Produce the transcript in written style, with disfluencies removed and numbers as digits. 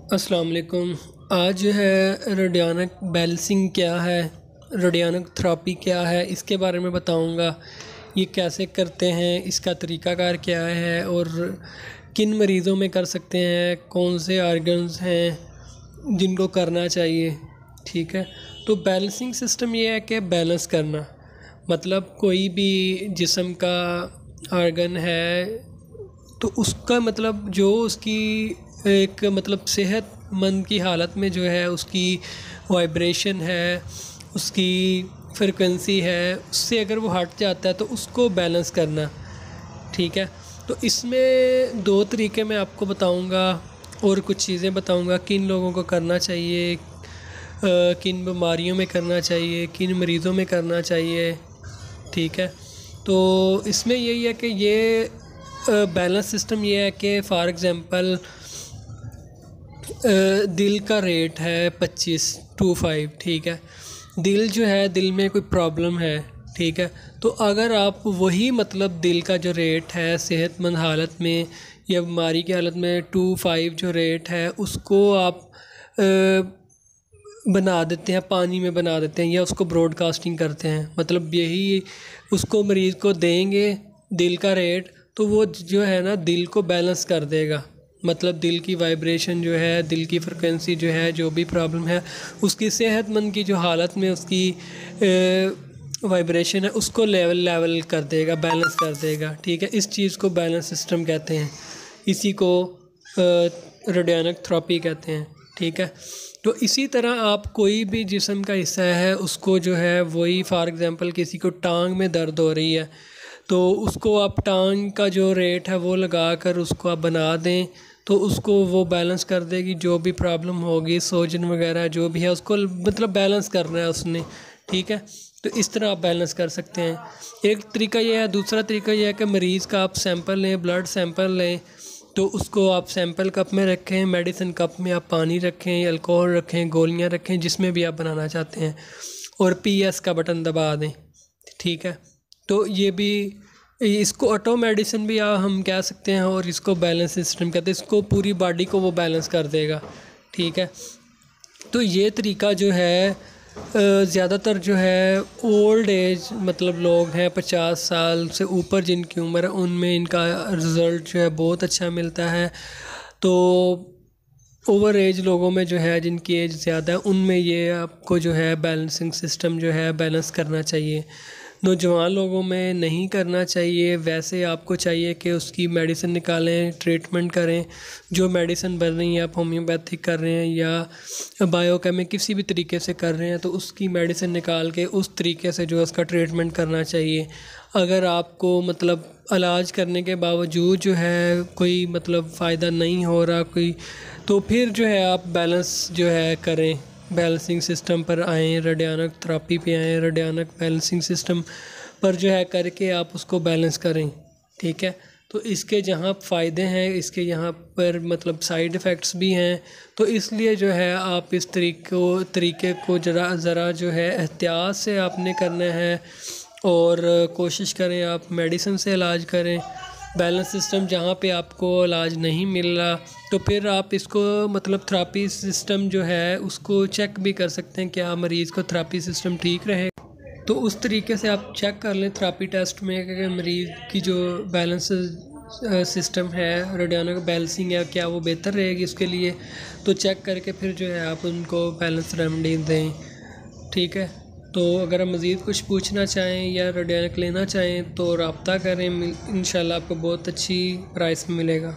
अस्सलाम वालेकुम। आज जो है रेडियोनिक बैलेंसिंग क्या है, रेडियोनिक थेरेपी क्या है, इसके बारे में बताऊंगा। ये कैसे करते हैं, इसका तरीक़ाकार क्या है और किन मरीज़ों में कर सकते हैं, कौन से ऑर्गन्स हैं जिनको करना चाहिए। ठीक है, तो बैलेंसिंग सिस्टम ये है कि बैलेंस करना, मतलब कोई भी जिस्म का ऑर्गन है तो उसका मतलब जो उसकी एक मतलब सेहतमंद की हालत में जो है उसकी वाइब्रेशन है, उसकी फ्रिक्वेंसी है, उससे अगर वो हट जाता है तो उसको बैलेंस करना। ठीक है, तो इसमें दो तरीके मैं आपको बताऊंगा और कुछ चीज़ें बताऊंगा किन लोगों को करना चाहिए, किन बीमारियों में करना चाहिए, किन मरीज़ों में करना चाहिए। ठीक है, तो इसमें यही है कि ये बैलेंस सिस्टम ये है कि फ़ॉर एग्ज़ाम्पल दिल का रेट है 25/5। ठीक है, दिल जो है, दिल में कोई प्रॉब्लम है। ठीक है, तो अगर आप वही मतलब दिल का जो रेट है सेहतमंद हालत में या बीमारी की हालत में 2/5 जो रेट है उसको आप बना देते हैं, पानी में बना देते हैं या उसको ब्रॉडकास्टिंग करते हैं, मतलब यही उसको मरीज़ को देंगे दिल का रेट, तो वो जो है ना दिल को बैलेंस कर देगा। मतलब दिल की वाइब्रेशन जो है, दिल की फ्रिक्वेंसी जो है, जो भी प्रॉब्लम है उसकी सेहतमंद की जो हालत में उसकी वाइब्रेशन है उसको लेवल कर देगा, बैलेंस कर देगा। ठीक है, इस चीज़ को बैलेंस सिस्टम कहते हैं, इसी को रेडियोनिक थेरेपी कहते हैं। ठीक है, तो इसी तरह आप कोई भी जिस्म का हिस्सा है उसको जो है वही फॉर एग्ज़ाम्पल किसी को टांग में दर्द हो रही है तो उसको आप टांग का जो रेट है वो लगा कर उसको आप बना दें तो उसको वो बैलेंस कर देगी। जो भी प्रॉब्लम होगी, सोजन वगैरह जो भी है उसको मतलब बैलेंस करना है उसने। ठीक है, तो इस तरह आप बैलेंस कर सकते हैं। एक तरीका ये है। दूसरा तरीका ये है कि मरीज़ का आप सैंपल लें, ब्लड सैंपल लें, तो उसको आप सैंपल कप में रखें, मेडिसिन कप में आप पानी रखें, अल्कोहल रखें, गोलियां रखें, जिसमें भी आप बनाना चाहते हैं, और PS का बटन दबा दें। ठीक है, तो ये भी, इसको ऑटो मेडिसिन भी हम कह सकते हैं और इसको बैलेंस सिस्टम कहते हैं। इसको पूरी बॉडी को वो बैलेंस कर देगा। ठीक है, तो ये तरीका जो है ज़्यादातर जो है ओल्ड एज मतलब लोग हैं 50 साल से ऊपर जिनकी उम्र है उनमें इनका रिज़ल्ट जो है बहुत अच्छा मिलता है। तो ओवर एज लोगों में जो है जिनकी एज ज़्यादा है उनमें ये आपको जो है बैलेंसिंग सिस्टम जो है बैलेंस करना चाहिए। नौजवान लोगों में नहीं करना चाहिए। वैसे आपको चाहिए कि उसकी मेडिसिन निकालें, ट्रीटमेंट करें। जो मेडिसिन बन रही है, आप होम्योपैथिक कर रहे हैं या बायोकेमिक किसी भी तरीके से कर रहे हैं, तो उसकी मेडिसिन निकाल के उस तरीके से जो है उसका ट्रीटमेंट करना चाहिए। अगर आपको मतलब इलाज करने के बावजूद जो है कोई मतलब फ़ायदा नहीं हो रहा कोई, तो फिर जो है आप बैलेंस जो है करें, बैलेंसिंग सिस्टम पर आएँ, रेडियोनिक थेरेपी पे आएँ, रेडियोनिक बैलेंसिंग सिस्टम पर जो है करके आप उसको बैलेंस करें। ठीक है, तो इसके जहाँ फ़ायदे हैं इसके यहाँ पर मतलब साइड इफ़ेक्ट्स भी हैं, तो इसलिए जो है आप इस तरीके को ज़रा जो है एहतियात से आपने करना है और कोशिश करें आप मेडिसिन से इलाज करें। बैलेंस सिस्टम जहाँ पे आपको इलाज नहीं मिल रहा तो फिर आप इसको मतलब थेरेपी सिस्टम जो है उसको चेक भी कर सकते हैं, क्या मरीज़ को थेरेपी सिस्टम ठीक रहे, तो उस तरीके से आप चेक कर लें थेरेपी टेस्ट में कि मरीज़ की जो बैलेंस सिस्टम है, रेडियोनिक बैलेंसिंग है, क्या वो बेहतर रहेगी उसके लिए। तो चेक करके फिर जो है आप उनको बैलेंस रेमेडी दें। ठीक है, तो अगर आप मज़ीद कुछ पूछना चाहें या रेडियोनिक लेना चाहें तो रब्ता करें, इंशाल्लाह आपको बहुत अच्छी प्राइस में मिलेगा।